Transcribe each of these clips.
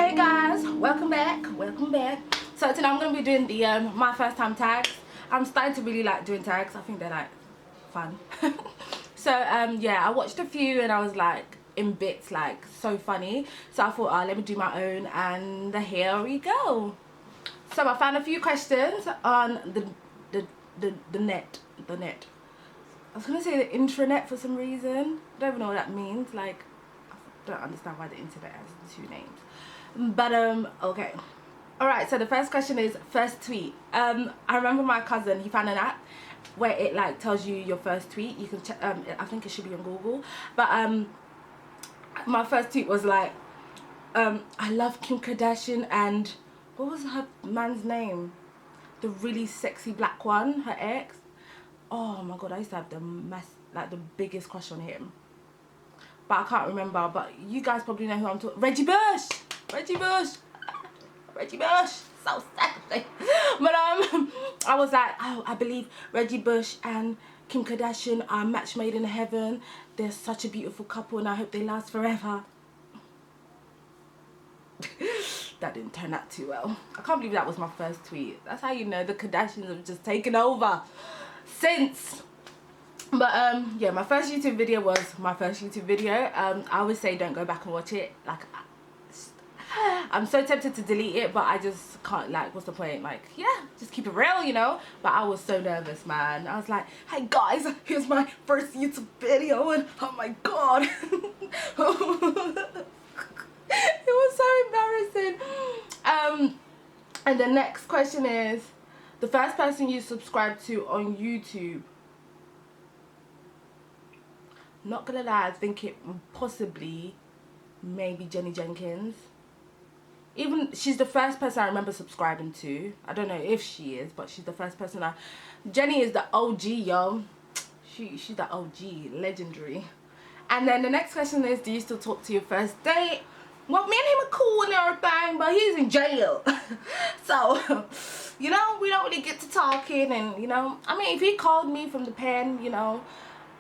Hey guys, welcome back. So today I'm going to be doing the my first time tags. I'm starting to really like doing tags. I think they're like fun. So yeah, I watched a few and I was like in bits, like so funny. So I thought, let me do my own, and here we go. So I found a few questions on the net. I was gonna say the intranet for some reason. I don't even know what that means. Like, I don't understand why the internet has two names. But okay. Alright, so the first question is first tweet. I remember my cousin, he found an app where it like tells you your first tweet. You can check, I think it should be on Google. But my first tweet was like, I love Kim Kardashian and what was her man's name? The really sexy black one, her ex. Oh my god, I used to have the biggest crush on him. But I can't remember. But you guys probably know who I'm talking. Reggie Bush. So sexy. But I was like, oh, I believe Reggie Bush and Kim Kardashian are a match made in heaven. They're such a beautiful couple, and I hope they last forever. That didn't turn out too well. I can't believe that was my first tweet. That's how you know the Kardashians have just taken over since. But yeah, my first YouTube video was my first YouTube video. I always say don't go back and watch it. Like, I'm so tempted to delete it, but I just can't. Like, what's the point? Like, yeah, just keep it real, you know. But I was so nervous, man. I was like, hey guys, here's my first YouTube video, and oh my god. It was so embarrassing. And the next question is the first person you subscribed to on YouTube. Not gonna lie, I think it possibly maybe Jenny Jenkins. Even she's the first person I remember subscribing to. I don't know if she is, but she's the first person Jenny is the OG, yo. She's the OG, legendary. And then the next question is, do you still talk to your first date? Well, me and him are cool and everything, but he's in jail. So, you know, we don't really get to talking, and, you know, I mean, if he called me from the pen, you know,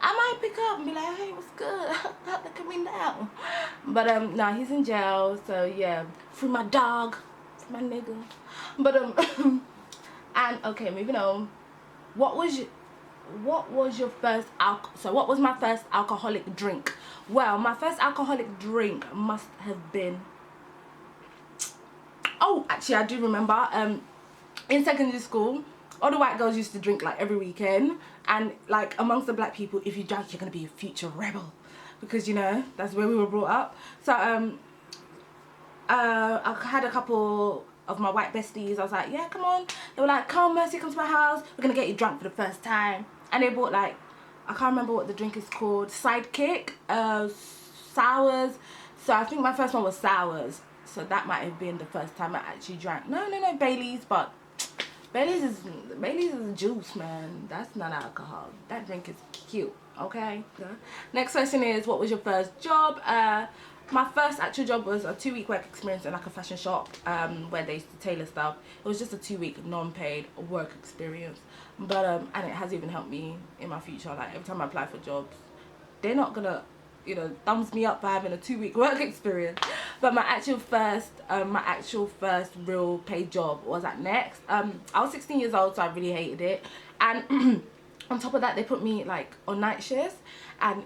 I might pick up and be like, hey, what's good? Look at me now. But, no, he's in jail, so, yeah. Free my dog. Free my nigga. But, and, okay, moving on. What was your first what was my first alcoholic drink? Well, my first alcoholic drink must have been, oh, actually I do remember, in secondary school, all the white girls used to drink like every weekend, and like amongst the black people, if you drank, you're gonna be a future rebel, because, you know, that's where we were brought up. So I had a couple of my white besties. I was like, yeah, come on. They were like, come Mercy, come to my house, we're gonna get you drunk for the first time. And they bought like, I can't remember what the drink is called, Sidekick, sours. So I think my first one was sours. So that might have been the first time I actually drank. No, Baileys, but Baileys is juice, man. That's not alcohol. That drink is cute, okay? Next question is, what was your first job? My first actual job was a 2-week work experience in like a fashion shop, where they used to tailor stuff. It was just a 2-week non-paid work experience, but and it has even helped me in my future. Like, every time I apply for jobs, they're not gonna, you know, thumbs me up for having a 2-week work experience. But my actual first real paid job was at Next. I was 16 years old, so I really hated it, and on top of that, they put me like on night shifts, and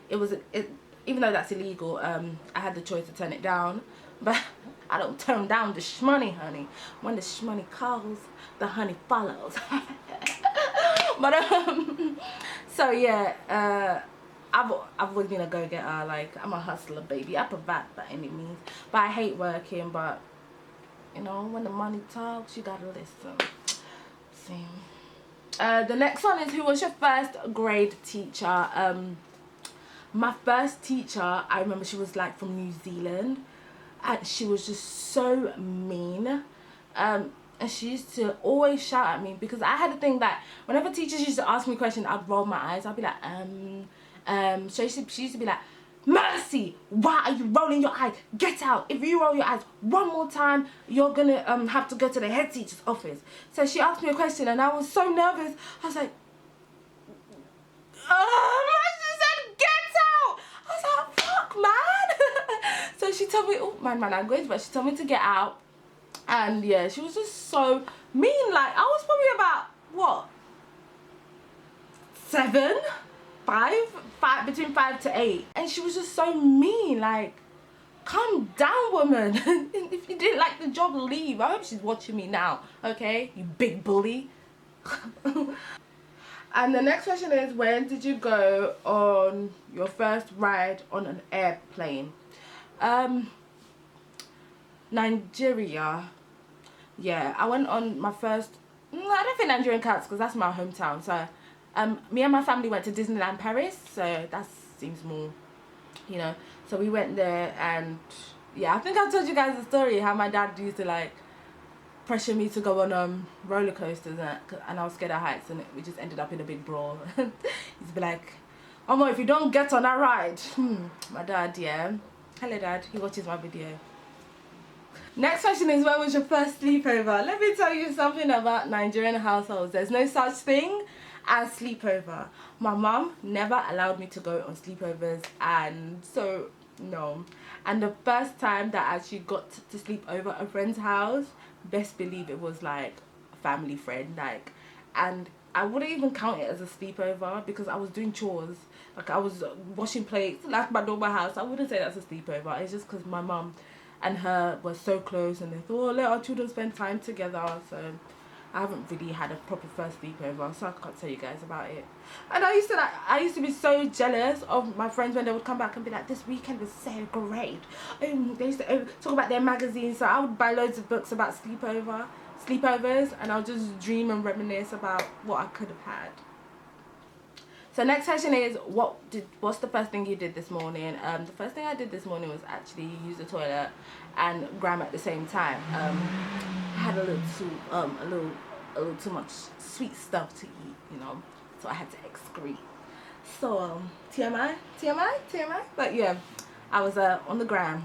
even though that's illegal, I had the choice to turn it down. But I don't turn down the shmoney, honey. When the shmoney calls, the honey follows. But so yeah, I've always been a go-getter. Like, I'm a hustler, baby. I provide by any means. But I hate working. But, you know, when the money talks, you gotta listen. See. The next one is, who was your first grade teacher? My first teacher, I remember she was like from New Zealand, and she was just so mean. And she used to always shout at me, because I had a thing that whenever teachers used to ask me questions, I'd roll my eyes. I'd be like, so she used to be like, Mercy, why are you rolling your eyes? Get out. If you roll your eyes one more time, you're gonna have to go to the head teacher's office. So she asked me a question, and I was so nervous. I was like, she said, get out. I was like, fuck, man. So she told me, oh, mind my language, but she told me to get out. And yeah, she was just so mean. Like, I was probably about, what, 7? 5, between 5 to 8. And she was just so mean. Like, calm down, woman. If you didn't like the job, leave. I hope she's watching me now, okay? You big bully. And the next question is, when did you go on your first ride on an airplane? Nigeria. Yeah, I went on my first, I don't think Nigerian counts because that's my hometown. So me and my family went to Disneyland Paris, so that seems more, you know. So we went there, and yeah, I think I told you guys the story how my dad used to like pressure me to go on roller coasters, and I was scared of heights, and we just ended up in a big brawl. He'd be like, "Oh, if you don't get on that ride," my dad, yeah, hello dad, he watches my video. Next question is, when was your first sleepover? Let me tell you something about Nigerian households. There's no such thing as sleepover. My mom never allowed me to go on sleepovers, and so no. And the first time that I actually got to sleep over a friend's house, best believe it was like a family friend, like, and I wouldn't even count it as a sleepover because I was doing chores. Like, I was washing plates like my normal house. I wouldn't say that's a sleepover. It's just because my mum and her were so close, and they thought, oh, let our children spend time together. So I haven't really had a proper first sleepover, so I can't tell you guys about it. And I used to be so jealous of my friends when they would come back and be like, this weekend was so great. They used to talk about their magazines, so I would buy loads of books about sleepovers, and I'll just dream and reminisce about what I could have had. So next question is, what's the first thing you did this morning? The first thing I did this morning was actually use the toilet and gram at the same time. I had a little too much sweet stuff to eat, you know, so I had to excrete. So TMI, but yeah, I was on the gram.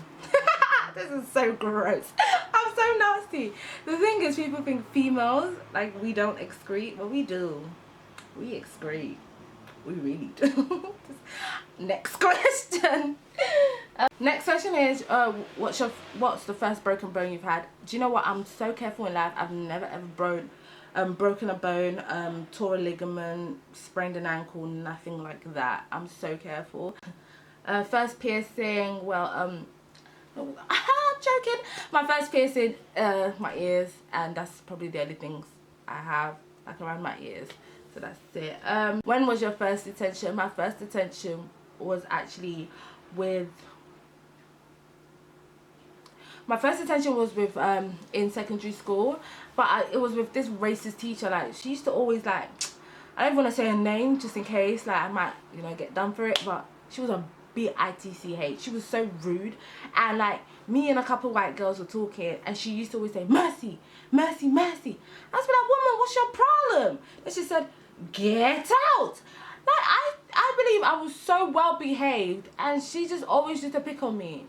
This is so gross. I'm so nasty. The thing is, people think females, like, we don't excrete, but we do. We excrete. We really do. Next question. Next question is, what's the first broken bone you've had? Do you know what? I'm so careful in life. I've never ever broken a bone, tore a ligament, sprained an ankle, nothing like that. I'm so careful. First piercing, well, I'm joking. My first piercing, my ears, and that's probably the only things I have, like, around my ears. So that's it. When was your first detention? My first detention was actually with in secondary school, but it was with this racist teacher. Like, she used to always, like, I don't want to say her name just in case, like, I might, you know, get done for it, but she was a bitch. She was so rude, and like, me and a couple white girls were talking, and she used to always say, mercy, mercy, mercy. I was like, woman, what's your problem? And she said, get out. Like, I believe I was so well behaved, and she just always used to pick on me.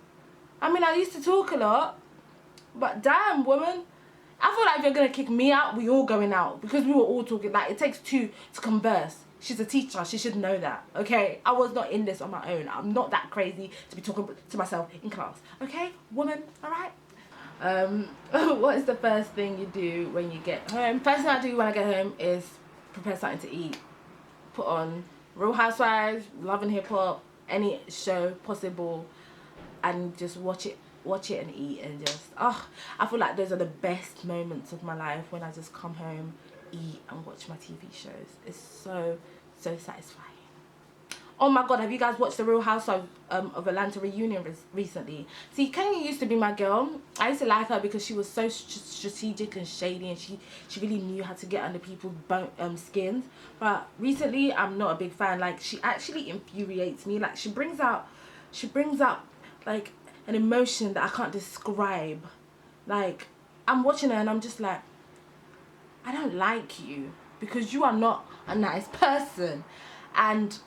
I mean, I used to talk a lot, but damn, woman, I feel like if you're gonna kick me out, we all going out, because we were all talking. Like, it takes two to converse. She's a teacher, she should know that, okay? I was not in this on my own. I'm not that crazy to be talking to myself in class, okay? Woman, all right? What is the first thing you do when you get home? First thing I do when I get home is prepare something to eat. Put on Real Housewives, Love and Hip Hop, any show possible, and just watch it and eat, and just, I feel like those are the best moments of my life, when I just come home, eat, and watch my TV shows. It's so satisfying. Oh my god, have you guys watched the Real Housewives of Atlanta reunion recently? See, Kenya used to be my girl. I used to like her because she was so strategic and shady, and she really knew how to get under people's skins. But recently, I'm not a big fan. Like, she actually infuriates me. Like, she brings out like an emotion that I can't describe. Like, I'm watching her and I'm just like, I don't like you because you are not a nice person. And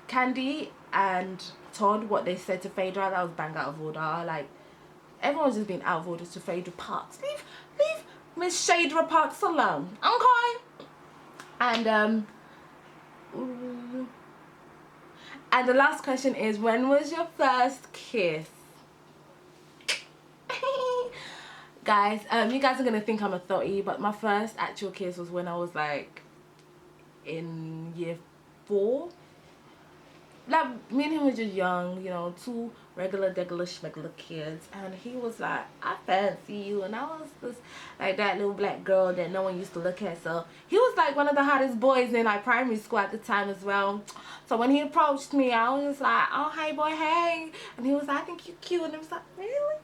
Candy and Todd, what they said to Phaedra, that was bang out of order. Like, everyone's just been out of order to Phaedra Parks. Leave Miss Phaedra Parks alone, okay? And the last question is, when was your first kiss? Guys, you guys are gonna think I'm a thotty, but my first actual kiss was when I was like in year 4. Like, me and him were just young, you know, 2 regular schmegular kids, and he was like, I fancy you, and I was just like that little black girl that no one used to look at. So he was like one of the hottest boys in like primary school at the time as well. So when he approached me, I was just like, oh hey boy, hey, and he was like, I think you're cute, and I was like, really?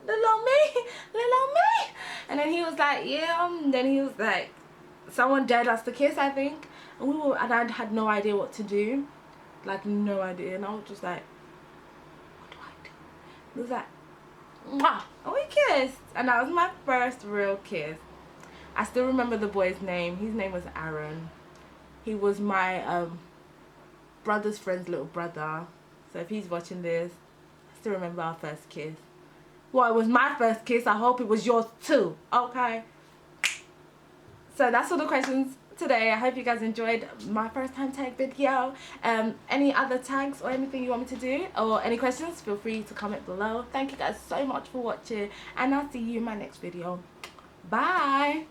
Little me, and then he was like, yeah, and then he was like, someone dared us to kiss, I think, and I had no idea what to do. Like, no idea, and I was just like, what do I do? It was like, mwah, and we kissed, and that was my first real kiss. I still remember the boy's name. His name was Aaron. He was my brother's friend's little brother, so if he's watching this, I still remember our first kiss. Well, it was my first kiss. I hope it was yours too, okay? So that's all the questions today. I hope you guys enjoyed my first time tag video. Any other tags or anything you want me to do, or any questions, feel free to comment below. Thank you guys so much for watching, and I'll see you in my next video. Bye.